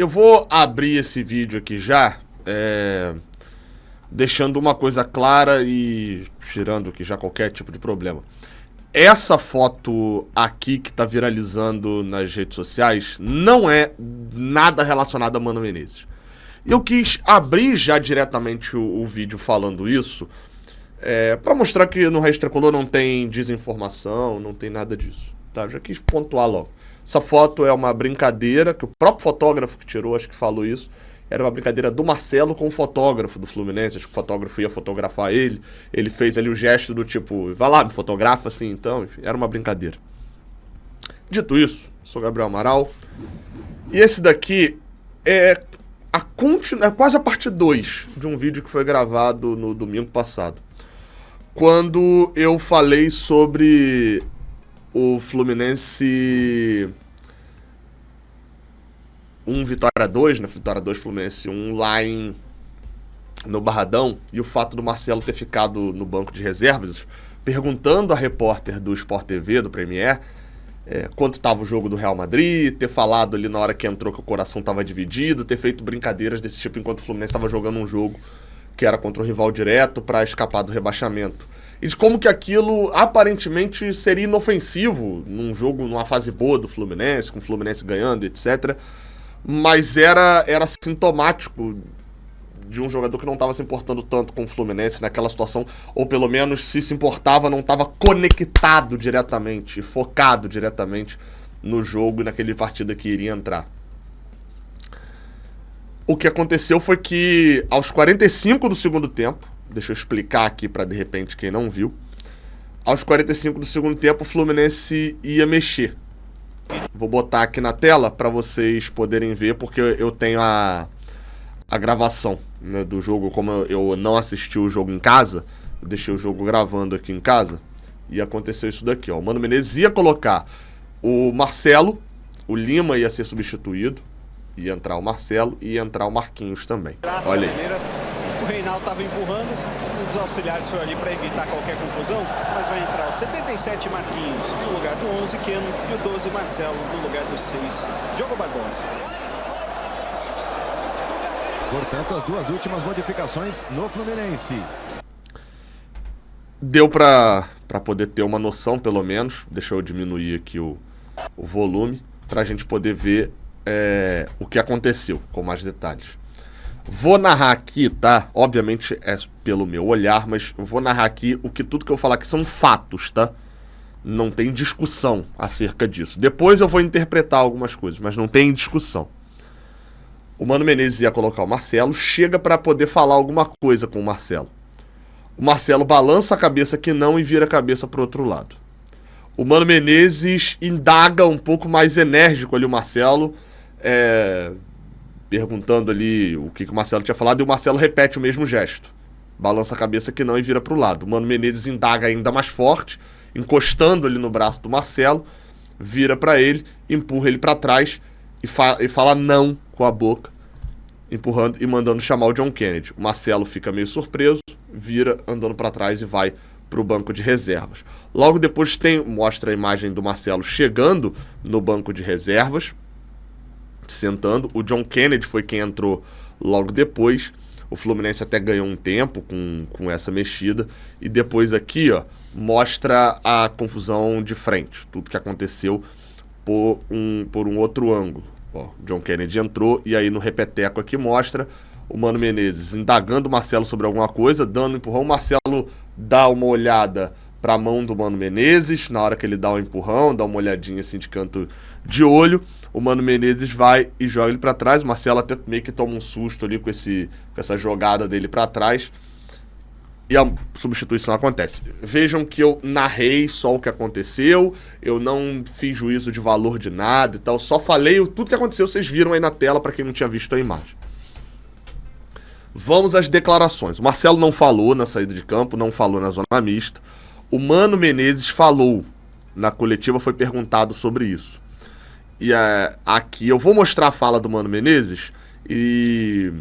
Eu vou abrir esse vídeo aqui já, deixando uma coisa clara e tirando aqui já qualquer tipo de problema. Essa foto aqui que tá viralizando nas redes sociais não é nada relacionado a Mano Menezes. Eu quis abrir já diretamente o vídeo falando isso, pra mostrar que no Raiz Tricolor não tem desinformação, não tem nada disso, tá? Já quis pontuar logo. Essa foto é uma brincadeira que o próprio fotógrafo que tirou, acho que falou isso. Era uma brincadeira do Marcelo com o fotógrafo do Fluminense. Acho que o fotógrafo ia fotografar ele. Ele fez ali o gesto do tipo, vai lá, me fotografa assim, então. Enfim, era uma brincadeira. Dito isso, sou Gabriel Amaral. E esse daqui é quase a parte 2 de um vídeo que foi gravado no domingo passado. Quando eu falei sobre o Fluminense 1, Vitória 2, né? Vitória 2, Fluminense 1, lá no Barradão, e o fato do Marcelo ter ficado no banco de reservas, perguntando à repórter do Sport TV, do Premier, quanto estava o jogo do Real Madrid, ter falado ali na hora que entrou que o coração estava dividido, ter feito brincadeiras desse tipo enquanto o Fluminense estava jogando um jogo que era contra o rival direto para escapar do rebaixamento. E de como que aquilo aparentemente seria inofensivo num jogo, numa fase boa do Fluminense, com o Fluminense ganhando, etc. Mas era sintomático de um jogador que não estava se importando tanto com o Fluminense naquela situação, ou pelo menos se importava, não estava conectado diretamente, focado diretamente no jogo e naquele partida que iria entrar. O que aconteceu foi que aos 45 do segundo tempo, deixa eu explicar aqui para de repente quem não viu, aos 45 do segundo tempo o Fluminense ia mexer. Vou botar aqui na tela para vocês poderem ver, porque eu tenho a gravação, né, do jogo. Como eu não assisti o jogo em casa, eu deixei o jogo gravando aqui em casa, e aconteceu isso daqui, ó. O Mano Menezes ia colocar o Marcelo, o Lima ia ser substituído, ia entrar o Marcelo e ia entrar o Marquinhos também. Olha aí. O Reinaldo estava empurrando, um dos auxiliares foi ali para evitar qualquer confusão, mas vai entrar o 77 Marquinhos no lugar do 11 Keno e o 12 Marcelo no lugar do 6 Diogo Barbosa. Portanto, as duas últimas modificações no Fluminense. Deu para poder ter uma noção, pelo menos. Deixa eu diminuir aqui o volume, para a gente poder ver o que aconteceu, com mais detalhes. Vou narrar aqui, tá? Obviamente é pelo meu olhar, mas eu vou narrar aqui tudo que eu falar aqui são fatos, tá? Não tem discussão acerca disso. Depois eu vou interpretar algumas coisas, mas não tem discussão. O Mano Menezes ia colocar o Marcelo, chega para poder falar alguma coisa com o Marcelo. O Marcelo balança a cabeça que não e vira a cabeça pro outro lado. O Mano Menezes indaga um pouco mais enérgico ali o Marcelo, perguntando ali o que o Marcelo tinha falado, e o Marcelo repete o mesmo gesto. Balança a cabeça que não e vira pro lado. O Mano Menezes indaga ainda mais forte, encostando ali no braço do Marcelo, vira para ele, empurra ele para trás e fala não com a boca, empurrando e mandando chamar o John Kennedy. O Marcelo fica meio surpreso, vira andando para trás e vai pro banco de reservas. Logo depois mostra a imagem do Marcelo chegando no banco de reservas, sentando. O John Kennedy foi quem entrou logo depois. O Fluminense até ganhou um tempo com essa mexida. E depois aqui, ó, mostra a confusão de frente, tudo que aconteceu por um outro ângulo. Ó, John Kennedy entrou e aí no repeteco aqui mostra o Mano Menezes indagando o Marcelo sobre alguma coisa, dando um empurrão. O Marcelo dá uma olhada para a mão do Mano Menezes, na hora que ele dá um empurrão, dá uma olhadinha assim de canto de olho. O Mano Menezes vai e joga ele para trás. O Marcelo até meio que toma um susto ali com essa jogada dele para trás. E a substituição acontece. Vejam que eu narrei só o que aconteceu, eu não fiz juízo de valor de nada e tal, só falei tudo que aconteceu, vocês viram aí na tela para quem não tinha visto a imagem. Vamos às declarações. O Marcelo não falou na saída de campo, não falou na zona mista. O Mano Menezes falou na coletiva, foi perguntado sobre isso. E aqui eu vou mostrar a fala do Mano Menezes e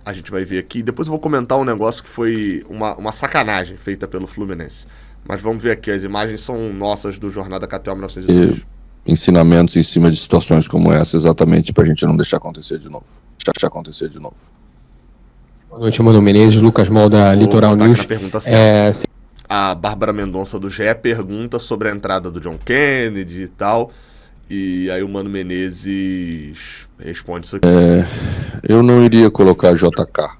a gente vai ver aqui. Depois eu vou comentar um negócio que foi uma sacanagem feita pelo Fluminense. Mas vamos ver aqui, as imagens são nossas do Jornada Catel 1902. ensinamentos em cima de situações como essa, exatamente para a gente não deixar acontecer de novo. Boa noite, Mano Menezes, Lucas Mol da Litoral News. A Bárbara Mendonça do GE pergunta sobre a entrada do John Kennedy e tal. E aí o Mano Menezes responde isso aqui. Eu não iria colocar JK.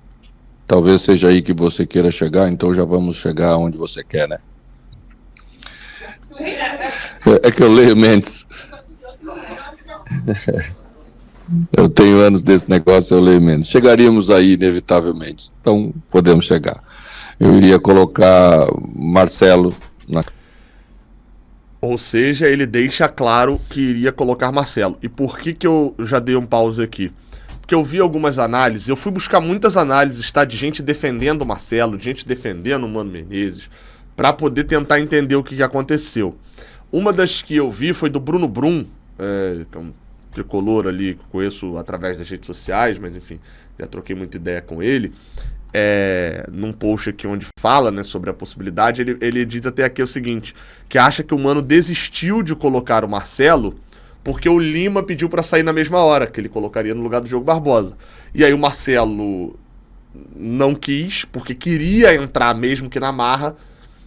Talvez seja aí que você queira chegar, então já vamos chegar onde você quer, né? É que eu leio mentes. Eu tenho anos desse negócio, eu leio mentes. Chegaríamos aí, inevitavelmente. Então, podemos chegar. Eu iria colocar Marcelo na... Ou seja, ele deixa claro que iria colocar Marcelo. E por que eu já dei um pause aqui? Porque eu vi algumas análises, eu fui buscar muitas análises, tá, de gente defendendo o Marcelo, de gente defendendo o Mano Menezes, para poder tentar entender o que aconteceu. Uma das que eu vi foi do Bruno Brum, que é um tricolor ali, que eu conheço através das redes sociais, mas enfim, já troquei muita ideia com ele. Num post aqui onde fala, né, sobre a possibilidade, ele diz até aqui o seguinte, que acha que o Mano desistiu de colocar o Marcelo porque o Lima pediu para sair na mesma hora, que ele colocaria no lugar do Diogo Barbosa. E aí o Marcelo não quis, porque queria entrar mesmo que na marra,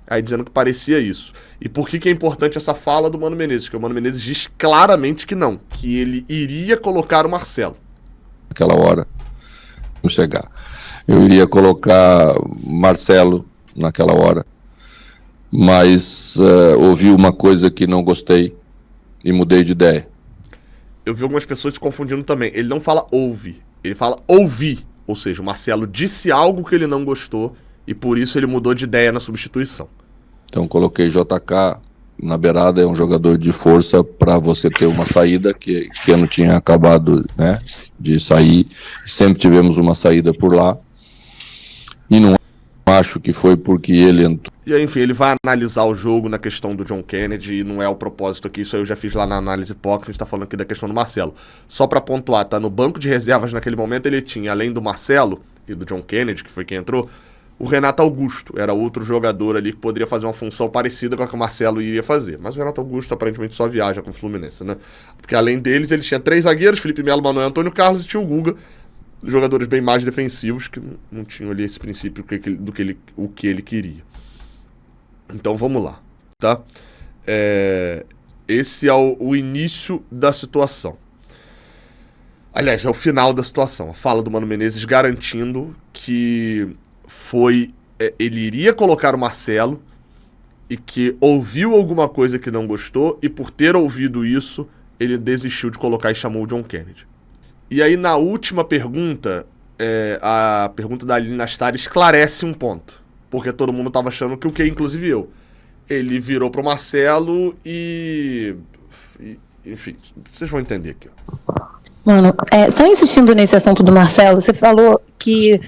aí dizendo que parecia isso. E por que é importante essa fala do Mano Menezes? Porque o Mano Menezes diz claramente que não, que ele iria colocar o Marcelo. Naquela hora, vamos chegar. Eu iria colocar Marcelo naquela hora, mas ouvi uma coisa que não gostei e mudei de ideia. Eu vi algumas pessoas se confundindo também. Ele não fala ouve, ele fala ouvir. Ou seja, o Marcelo disse algo que ele não gostou e por isso ele mudou de ideia na substituição. Então coloquei JK na beirada, é um jogador de força para você ter uma saída, que ano tinha acabado, né, de sair. Sempre tivemos uma saída por lá. E não acho que foi porque ele entrou. E aí, enfim, ele vai analisar o jogo na questão do John Kennedy, e não é o propósito aqui, isso aí eu já fiz lá na análise POC, a gente tá falando aqui da questão do Marcelo. Só pra pontuar, tá? No banco de reservas naquele momento ele tinha, além do Marcelo e do John Kennedy, que foi quem entrou, o Renato Augusto, era outro jogador ali que poderia fazer uma função parecida com a que o Marcelo iria fazer. Mas o Renato Augusto aparentemente só viaja com o Fluminense, né? Porque além deles, ele tinha 3 zagueiros, Felipe Melo, Manuel Antônio Carlos, e tinha o Guga, jogadores bem mais defensivos que não tinham ali esse princípio do que ele queria. Então vamos lá, tá? Esse é o início da situação. Aliás, é o final da situação. A fala do Mano Menezes garantindo que ele iria colocar o Marcelo e que ouviu alguma coisa que não gostou e por ter ouvido isso, ele desistiu de colocar e chamou o John Kennedy. E aí, na última pergunta, a pergunta da Aline Nastari esclarece um ponto. Porque todo mundo estava achando que o que, inclusive eu. Ele virou pro Marcelo e enfim, vocês vão entender aqui. Mano, só insistindo nesse assunto do Marcelo, você falou que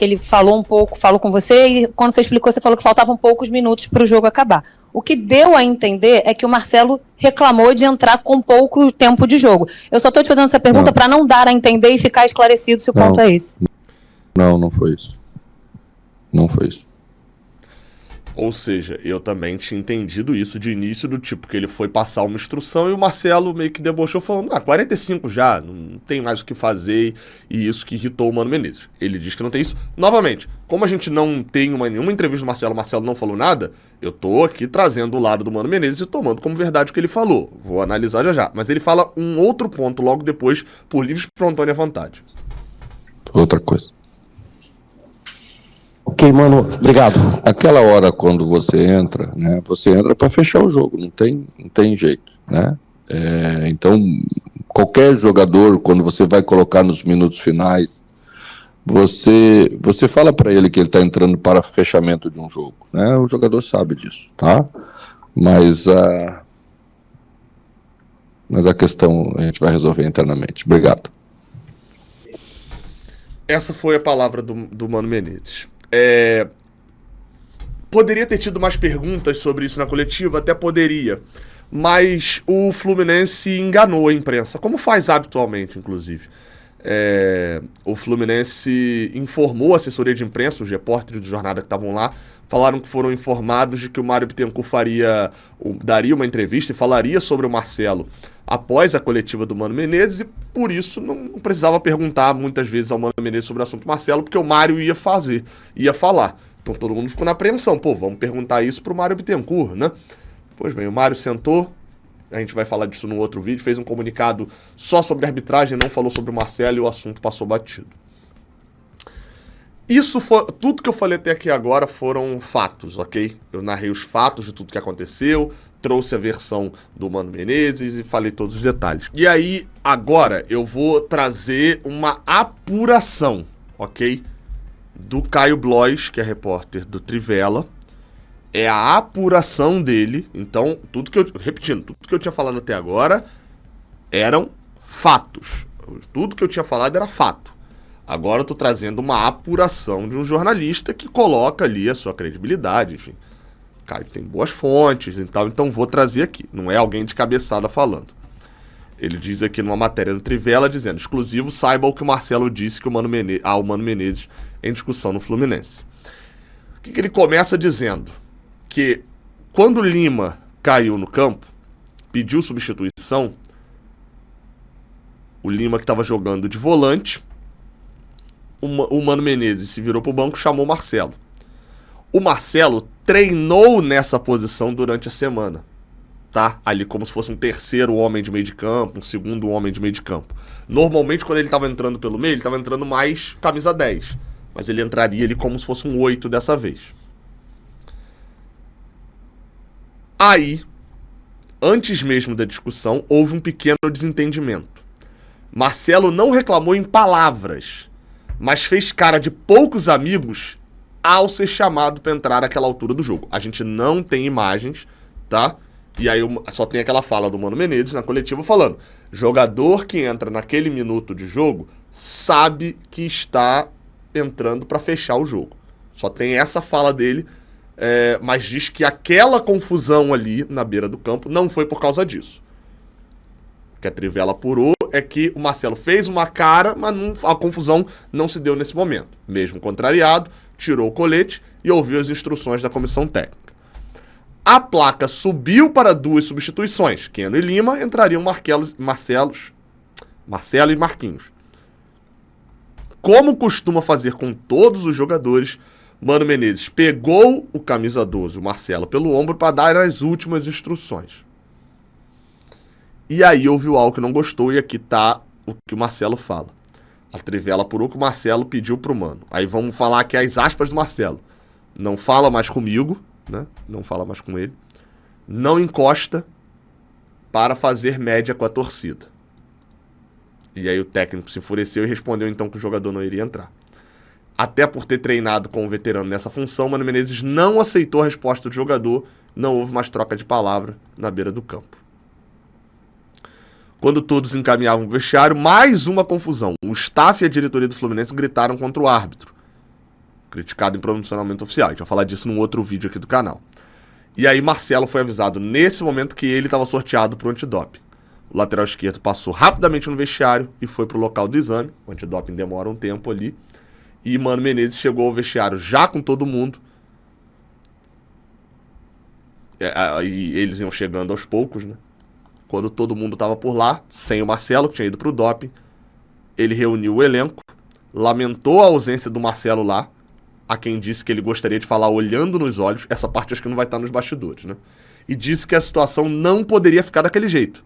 ele falou com você e quando você explicou, você falou que faltavam poucos minutos para o jogo acabar. O que deu a entender é que o Marcelo reclamou de entrar com pouco tempo de jogo. Eu só estou te fazendo essa pergunta para não dar a entender e ficar esclarecido se o ponto é esse. Não foi isso. Não foi isso. Ou seja, eu também tinha entendido isso de início, do tipo que ele foi passar uma instrução e o Marcelo meio que debochou falando, 45 já, não tem mais o que fazer, e isso que irritou o Mano Menezes. Ele diz que não tem isso. Novamente, como a gente não tem nenhuma entrevista do Marcelo, o Marcelo não falou nada, eu tô aqui trazendo o lado do Mano Menezes e tomando como verdade o que ele falou. Vou analisar já. Mas ele fala um outro ponto logo depois, por livre e espontânea vontade. Outra coisa. Ok, Mano, obrigado. Aquela hora quando você entra, né? Você entra para fechar o jogo, não tem jeito, né? Então, qualquer jogador, quando você vai colocar nos minutos finais, você fala para ele que ele está entrando para fechamento de um jogo, né? O jogador sabe disso, tá? Mas a questão a gente vai resolver internamente. Obrigado. Essa foi a palavra do Mano Menezes. Poderia ter tido mais perguntas sobre isso na coletiva? Até poderia. Mas o Fluminense enganou a imprensa, como faz habitualmente, inclusive. o Fluminense informou a assessoria de imprensa, os repórteres de jornada que estavam lá, falaram que foram informados de que o Mário Bittencourt daria uma entrevista e falaria sobre o Marcelo após a coletiva do Mano Menezes, e por isso não precisava perguntar muitas vezes ao Mano Menezes sobre o assunto Marcelo, porque o Mário ia falar. Então todo mundo ficou na apreensão, vamos perguntar isso pro Mário Bittencourt, né? Pois bem, o Mário sentou, a gente vai falar disso num outro vídeo, fez um comunicado só sobre arbitragem, não falou sobre o Marcelo e o assunto passou batido. Tudo que eu falei até aqui agora foram fatos, ok? Eu narrei os fatos de tudo que aconteceu, trouxe a versão do Mano Menezes e falei todos os detalhes. E aí, agora, eu vou trazer uma apuração, ok? Do Caio Blois, que é repórter do Trivela. É a apuração dele. Então, tudo que eu tinha falado até agora eram fatos. Tudo que eu tinha falado era fato. Agora eu tô trazendo uma apuração de um jornalista que coloca ali a sua credibilidade, enfim. Caio tem boas fontes e tal, então vou trazer aqui. Não é alguém de cabeçada falando. Ele diz aqui numa matéria no Trivela, dizendo: exclusivo, saiba o que o Marcelo disse que o Mano Menezes em discussão no Fluminense. O que ele começa dizendo? Que quando o Lima caiu no campo, pediu substituição, o Lima, que estava jogando de volante, o Mano Menezes se virou pro banco e chamou o Marcelo. O Marcelo treinou nessa posição durante a semana, tá? Ali como se fosse um terceiro homem de meio de campo, um segundo homem de meio de campo. Normalmente, quando ele estava entrando pelo meio, ele estava entrando mais camisa 10. Mas ele entraria ali como se fosse um 8 dessa vez. Aí, antes mesmo da discussão, houve um pequeno desentendimento. Marcelo não reclamou em palavras, mas fez cara de poucos amigos ao ser chamado para entrar naquela altura do jogo. A gente não tem imagens, tá? E aí só tem aquela fala do Mano Menezes na coletiva falando: jogador que entra naquele minuto de jogo sabe que está entrando para fechar o jogo. Só tem essa fala dele, mas diz que aquela confusão ali na beira do campo não foi por causa disso. O que a Trivela apurou é que o Marcelo fez uma cara, mas a confusão não se deu nesse momento. Mesmo contrariado, tirou o colete e ouviu as instruções da comissão técnica. A placa subiu para 2 substituições. Keno e Lima entrariam Marcelo e Marquinhos. Como costuma fazer com todos os jogadores, Mano Menezes pegou o camisa 12, o Marcelo, pelo ombro para dar as últimas instruções. E aí ouviu algo que não gostou, e aqui tá o que o Marcelo fala. A Trivela apurou que o Marcelo pediu pro Mano. Aí vamos falar aqui as aspas do Marcelo. Não fala mais comigo, né? Não fala mais com ele. Não encosta para fazer média com a torcida. E aí o técnico se enfureceu e respondeu então que o jogador não iria entrar. Até por ter treinado com o veterano nessa função, Mano Menezes não aceitou a resposta do jogador. Não houve mais troca de palavra na beira do campo. Quando todos encaminhavam o vestiário, mais uma confusão. O staff e a diretoria do Fluminense gritaram contra o árbitro, criticado em pronunciamento oficial. A gente vai falar disso num outro vídeo aqui do canal. E aí Marcelo foi avisado nesse momento que ele estava sorteado para o antidoping. O lateral esquerdo passou rapidamente no vestiário e foi para o local do exame. O antidoping demora um tempo ali. E Mano Menezes chegou ao vestiário já com todo mundo. E eles iam chegando aos poucos, né? Quando todo mundo estava por lá, sem o Marcelo, que tinha ido para o doping, ele reuniu o elenco, lamentou a ausência do Marcelo lá, a quem disse que ele gostaria de falar olhando nos olhos. Essa parte acho que não vai estar nos bastidores, né? E disse que a situação não poderia ficar daquele jeito.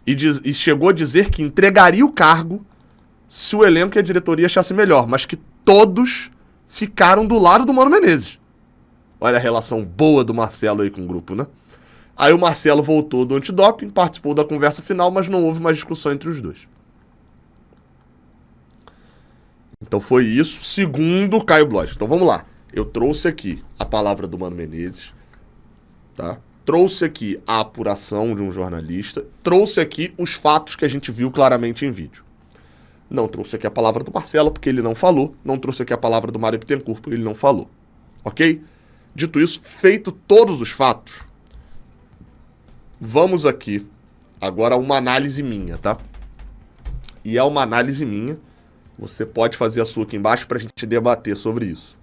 E chegou a dizer que entregaria o cargo se o elenco e a diretoria achassem melhor, mas que todos ficaram do lado do Mano Menezes. Olha a relação boa do Marcelo aí com o grupo, né? Aí o Marcelo voltou do antidoping, participou da conversa final, mas não houve mais discussão entre os dois. Então foi isso, segundo o Caio Blois. Então vamos lá. Eu trouxe aqui a palavra do Mano Menezes, tá? Trouxe aqui a apuração de um jornalista, trouxe aqui os fatos que a gente viu claramente em vídeo. Não trouxe aqui a palavra do Marcelo, porque ele não falou. Não trouxe aqui a palavra do Mário Bittencourt, porque ele não falou. Ok? Dito isso, feito todos os fatos, vamos aqui agora a uma análise minha, tá? E é uma análise minha. Você pode fazer a sua aqui embaixo pra gente debater sobre isso.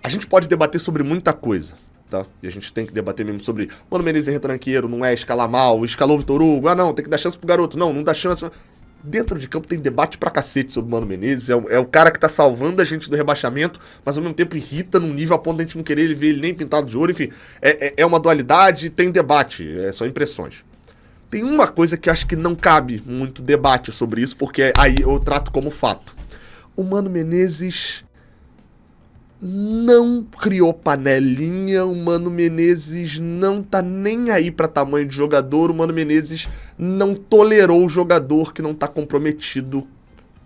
A gente pode debater sobre muita coisa, tá? E a gente tem que debater mesmo sobre Mano Menezes é retranqueiro, não é, escalar mal, escalou o Vitor Hugo, não, tem que dar chance pro garoto, não dá chance. Dentro de campo tem debate pra cacete sobre o Mano Menezes, é o cara que tá salvando a gente do rebaixamento, mas ao mesmo tempo irrita num nível a ponto de a gente não querer ele ver ele nem pintado de ouro, enfim, é uma dualidade, tem debate, são impressões. Tem uma coisa que acho que não cabe muito debate sobre isso, porque aí eu trato como fato. O Mano Menezes não criou panelinha, o Mano Menezes não tá nem aí pra tamanho de jogador, o Mano Menezes não tolerou o jogador que não tá comprometido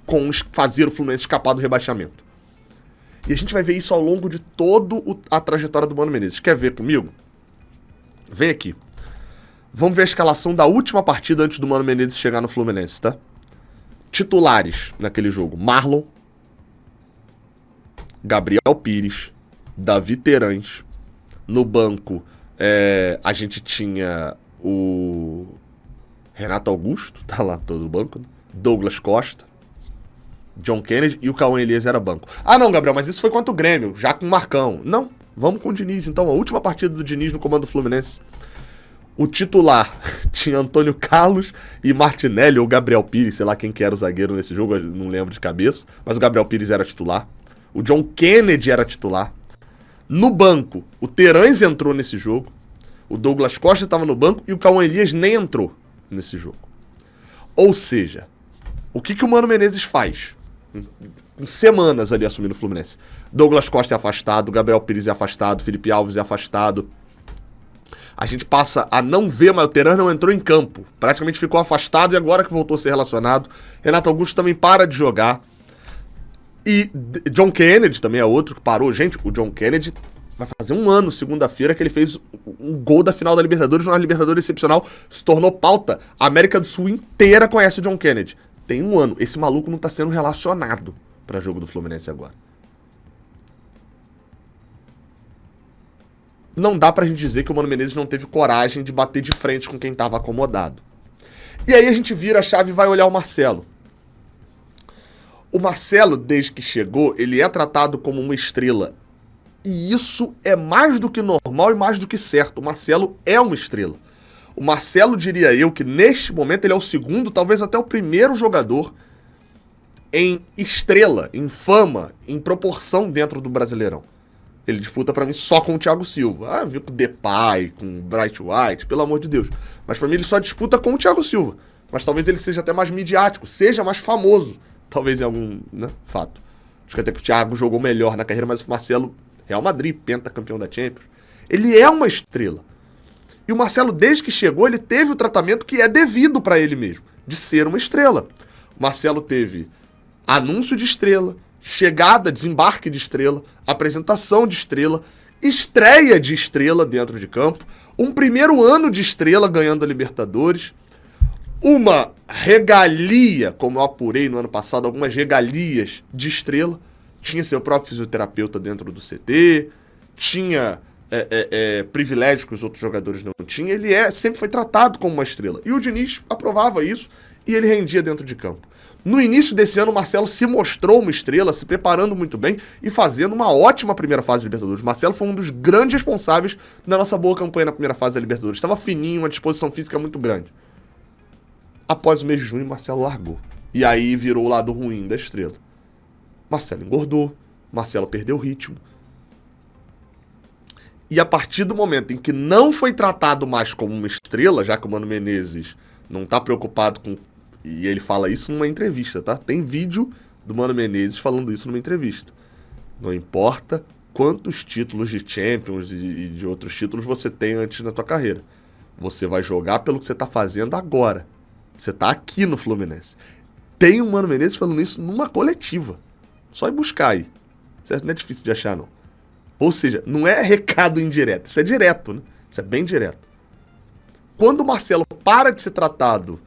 com fazer o Fluminense escapar do rebaixamento. E a gente vai ver isso ao longo de toda a trajetória do Mano Menezes. Quer ver comigo? Vem aqui. Vamos ver a escalação da última partida antes do Mano Menezes chegar no Fluminense, tá? Titulares naquele jogo: Marlon, Gabriel Pires, Davi Terãs. No banco, a gente tinha o Renato Augusto, tá lá todo o banco, né? Douglas Costa, John Kennedy e o Cauã Elias era banco. Ah não, Gabriel, mas isso foi contra o Grêmio, já com o Marcão. Não, vamos com o Diniz então, a última partida do Diniz no comando do Fluminense. O titular tinha Antônio Carlos e Martinelli, ou Gabriel Pires, sei lá quem que era o zagueiro nesse jogo, eu não lembro de cabeça, mas o Gabriel Pires era titular. O John Kennedy era titular. No banco, o Terãs entrou nesse jogo, o Douglas Costa estava no banco e o Cauã Elias nem entrou nesse jogo. Ou seja, o que o Mano Menezes faz? Com semanas ali assumindo o Fluminense. Douglas Costa é afastado, Gabriel Pires é afastado, Felipe Alves é afastado. A gente passa a não ver, mas o Terãs não entrou em campo. Praticamente ficou afastado e agora que voltou a ser relacionado. Renato Augusto também para de jogar. E John Kennedy também é outro que parou. Gente, o John Kennedy vai fazer um ano, segunda-feira, que ele fez um gol da final da Libertadores, uma Libertadores excepcional, se tornou pauta. A América do Sul inteira conhece o John Kennedy. Tem um ano. Esse maluco não tá sendo relacionado para jogo do Fluminense agora. Não dá pra gente dizer que o Mano Menezes não teve coragem de bater de frente com quem tava acomodado. E aí a gente vira a chave e vai olhar o Marcelo. O Marcelo, desde que chegou, ele é tratado como uma estrela. E isso é mais do que normal e mais do que certo. O Marcelo é uma estrela. O Marcelo, diria eu, que neste momento ele é o segundo, talvez até o primeiro jogador em estrela, em fama, em proporção dentro do Brasileirão. Ele disputa pra mim só com o Thiago Silva. Ah, viu com o Depay, com o Bright White, pelo amor de Deus. Mas pra mim ele só disputa com o Thiago Silva. Mas talvez ele seja até mais midiático, seja mais famoso. Talvez em algum, né, fato. Acho que até que o Thiago jogou melhor na carreira, mas o Marcelo, Real Madrid, pentacampeão da Champions. Ele é uma estrela. E o Marcelo, desde que chegou, ele teve o tratamento que é devido pra ele mesmo, de ser uma estrela. O Marcelo teve anúncio de estrela, chegada, desembarque de estrela, apresentação de estrela, estreia de estrela dentro de campo, um primeiro ano de estrela ganhando a Libertadores, uma regalia, como eu apurei no ano passado, algumas regalias de estrela, tinha seu próprio fisioterapeuta dentro do CT, tinha privilégios que os outros jogadores não tinham, ele sempre foi tratado como uma estrela. E o Diniz aprovava isso e ele rendia dentro de campo. No início desse ano, o Marcelo se mostrou uma estrela, se preparando muito bem e fazendo uma ótima primeira fase da Libertadores. O Marcelo foi um dos grandes responsáveis da nossa boa campanha na primeira fase da Libertadores. Estava fininho, uma disposição física muito grande. Após o mês de junho, o Marcelo largou. E aí virou o lado ruim da estrela. Marcelo engordou, Marcelo perdeu o ritmo. E a partir do momento em que não foi tratado mais como uma estrela, já que o Mano Menezes não está preocupado com... E ele fala isso numa entrevista, tá? Tem vídeo do Mano Menezes falando isso numa entrevista. Não importa quantos títulos de Champions e de outros títulos você tem antes na tua carreira. Você vai jogar pelo que você tá fazendo agora. Você tá aqui no Fluminense. Tem o Mano Menezes falando isso numa coletiva. Só ir buscar aí. Certo? Não é difícil de achar, não. Ou seja, não é recado indireto. Isso é direto, né? Isso é bem direto. Quando o Marcelo para de ser tratado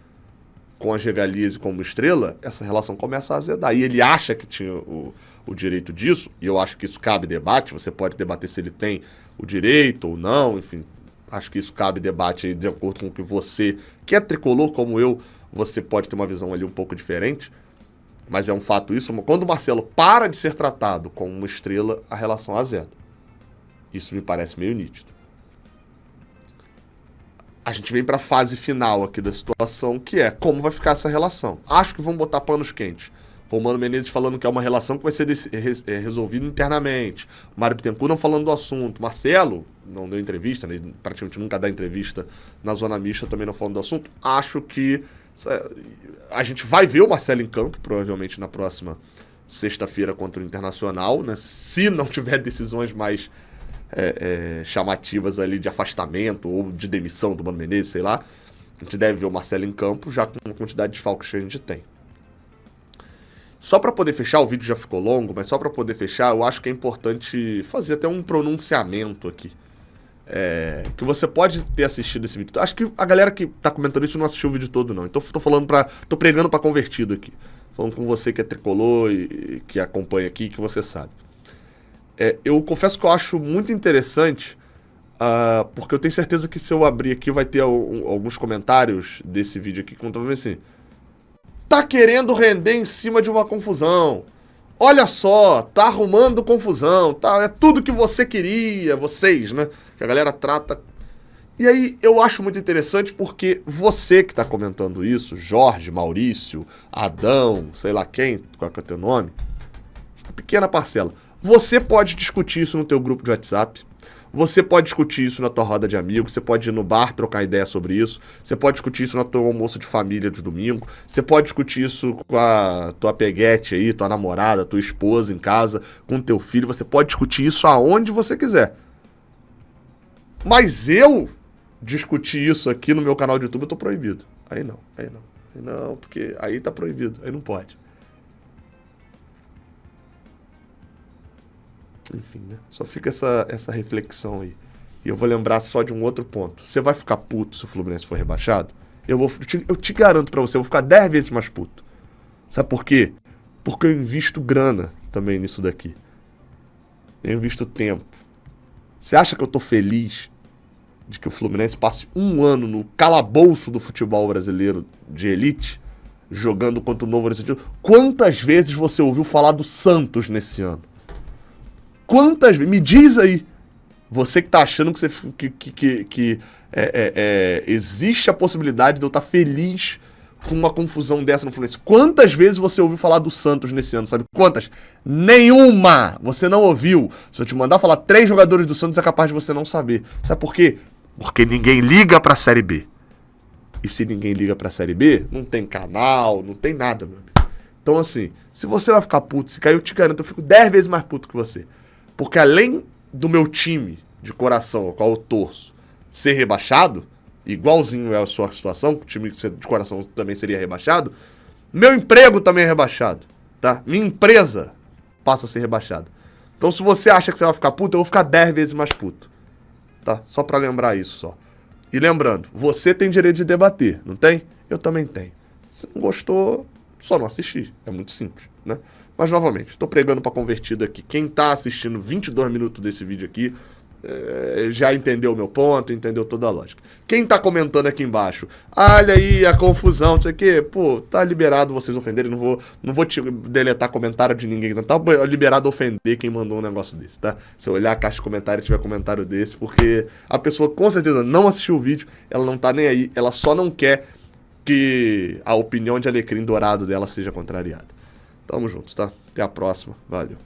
com as regalias e como estrela, essa relação começa a azedar. E ele acha que tinha o direito disso, e eu acho que isso cabe debate, você pode debater se ele tem o direito ou não, enfim, acho que isso cabe debate aí de acordo com o que você, que é tricolor como eu, você pode ter uma visão ali um pouco diferente, mas é um fato isso. Quando o Marcelo para de ser tratado como uma estrela, a relação azeda. Isso me parece meio nítido. A gente vem para a fase final aqui da situação, que é como vai ficar essa relação. Acho que vão botar panos quentes. O Mano Menezes falando que é uma relação que vai ser resolvida internamente. O Mário Bittencourt não falando do assunto. Marcelo não deu entrevista, né? Praticamente nunca dá entrevista na zona mista, também não falando do assunto. Acho que a gente vai ver o Marcelo em campo, provavelmente na próxima sexta-feira contra o Internacional, né? Se não tiver decisões mais chamativas ali de afastamento ou de demissão do Mano Menezes, sei lá. A gente deve ver o Marcelo em campo, já com a quantidade de desfalques que a gente tem. Só para poder fechar, o vídeo já ficou longo, mas só para poder fechar, eu acho que é importante fazer até um pronunciamento aqui. Que você pode ter assistido esse vídeo. Acho que a galera que tá comentando isso não assistiu o vídeo todo, não. Então tô pregando para convertido aqui. Falando com você que é tricolor e que acompanha aqui, que você sabe. Eu confesso que eu acho muito interessante, porque eu tenho certeza que se eu abrir aqui vai ter alguns comentários desse vídeo aqui contando assim: tá querendo render em cima de uma confusão. Olha só, tá arrumando confusão, tá? É tudo que você queria, vocês, né? Que a galera trata. E aí eu acho muito interessante porque você que tá comentando isso, Jorge, Maurício, Adão, sei lá quem, qual que é o teu nome, uma pequena parcela. Você pode discutir isso no teu grupo de WhatsApp. Você pode discutir isso na tua roda de amigos, você pode ir no bar trocar ideia sobre isso, você pode discutir isso no teu almoço de família de domingo, você pode discutir isso com a tua peguete aí, tua namorada, tua esposa em casa, com teu filho, você pode discutir isso aonde você quiser. Mas eu discutir isso aqui no meu canal de YouTube, eu tô proibido. Aí não, porque aí tá proibido, aí não pode. Enfim, né? Só fica essa reflexão aí. E eu vou lembrar só de um outro ponto. Você vai ficar puto se o Fluminense for rebaixado? Eu te garanto pra você, eu vou ficar 10 vezes mais puto. Sabe por quê? Porque eu invisto grana também nisso daqui. Eu invisto tempo. Você acha que eu tô feliz de que o Fluminense passe um ano no calabouço do futebol brasileiro de elite, jogando contra o Novo Horizonte? Quantas vezes você ouviu falar do Santos nesse ano? Quantas vezes? Me diz aí. Você que tá achando que existe a possibilidade de eu estar feliz com uma confusão dessa no Fluminense. Quantas vezes você ouviu falar do Santos nesse ano, sabe? Quantas? Nenhuma! Você não ouviu. Se eu te mandar falar 3 jogadores do Santos, é capaz de você não saber. Sabe por quê? Porque ninguém liga pra Série B. E se ninguém liga pra Série B, não tem canal, não tem nada, meu amigo. Então assim, se você vai ficar puto, se cair, eu te garanto, eu fico 10 vezes mais puto que você. Porque além do meu time de coração, ao qual eu torço, ser rebaixado, igualzinho é a sua situação, o time de coração também seria rebaixado, meu emprego também é rebaixado, tá? Minha empresa passa a ser rebaixada. Então se você acha que você vai ficar puto, eu vou ficar 10 vezes mais puto, tá? Só pra lembrar isso, só. E lembrando, você tem direito de debater, não tem? Eu também tenho. Se não gostou, só não assistir. É muito simples, né? Mas, novamente, estou pregando para convertido aqui. Quem está assistindo 22 minutos desse vídeo aqui já entendeu o meu ponto, entendeu toda a lógica. Quem está comentando aqui embaixo, olha aí a confusão, não sei o quê, pô, tá liberado vocês ofenderem, não vou te deletar comentário de ninguém, não tá liberado ofender quem mandou um negócio desse, tá? Se eu olhar a caixa de comentário e tiver comentário desse, porque a pessoa com certeza não assistiu o vídeo, ela não tá nem aí, ela só não quer que a opinião de alecrim dourado dela seja contrariada. Tamo junto, tá? Até a próxima. Valeu.